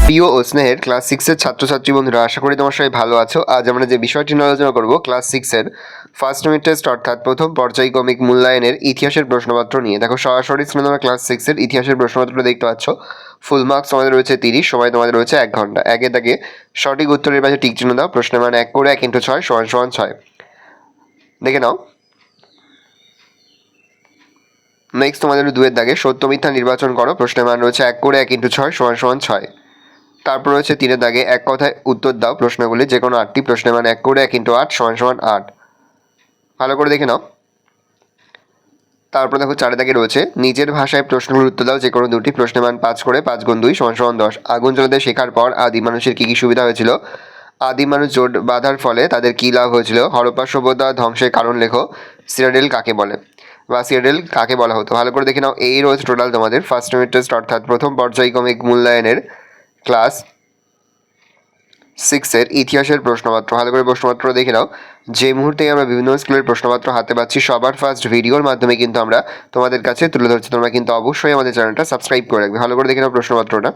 প্রিয় ও স্নেহের ক্লাস সিক্সের ছাত্রছাত্রী বন্ধুরা, আশা করি তোমার সবাই ভালো আছো। আজ আমরা যে বিষয়টি নিয়ে আলোচনা করব ক্লাস সিক্সের ফার্স্ট ইউনিট টেস্ট অর্থাৎ প্রথম পর্যায়ক্রমিক মূল্যায়নের ইতিহাসের প্রশ্নপত্র নিয়ে। দেখো, সরাসরি স্ক্রিনে তোমরা ক্লাস সিক্সের ইতিহাসের প্রশ্নপত্রটা দেখতে পাচ্ছ। ফুল মার্কস তোমাদের রয়েছে 30, সময় তোমাদের রয়েছে 1 ঘন্টা। একে দাগে সঠিক উত্তরের পাশে টিক চিহ্ন দাও। প্রশ্নের মান 1 করে 1 × 6 = 6। দেখে নাও। নেক্সট তোমাদের 2-এর দাগে সত্য মিথ্যা নির্বাচন করো। প্রশ্নের মান রয়েছে 1 করে 1 × 6 = 6। তারপর রয়েছে 3-এর দাগে এক কথায় উত্তর দাও প্রশ্নগুলি, যে কোনো 8টি। প্রশ্নের মান 1 করে 1 × 8 = 8। ভালো করে দেখে নাও। তারপর দেখো 4-এর দাগে রয়েছে নিজের ভাষায় প্রশ্নগুলোর উত্তর দাও, যে কোনো 2টি। প্রশ্নের মান 5 করে 5 × 2 = 10। আগুন জ্বালাতে শেখার পর আদি মানুষের কী কী সুবিধা হয়েছিল? আদিম মানুষ জোট বাঁধার ফলে তাদের কী লাভ হয়েছিল? হরপ্পা সভ্যতা ধ্বংসের কারণ লেখো। সিটাডেল কাকে বলে বা সিটাডেল কাকে বলা হতো? ভালো করে দেখে নাও। এই রয়েছে টোটাল তোমাদের ফার্স্ট ইউনিট টেস্ট অর্থাৎ প্রথম পর্যায়ক্রমিক মূল্যায়নের ক্লাস সিক্সের ইতিহাসের প্রশ্নপত্র। ভালো করে প্রশ্নপত্র দেখে নাও। যে মুহূর্তে আমরা বিভিন্ন স্কুলের প্রশ্নপত্র হাতে পাচ্ছি, সবার ফার্স্ট ভিডিওর মাধ্যমে কিন্তু আমরা তোমাদের কাছে তুলে ধরছি। তোমরা কিন্তু অবশ্যই আমাদের চ্যানেলটা সাবস্ক্রাইব করে রাখবে। ভালো করে দেখে নাও প্রশ্নপত্রটা।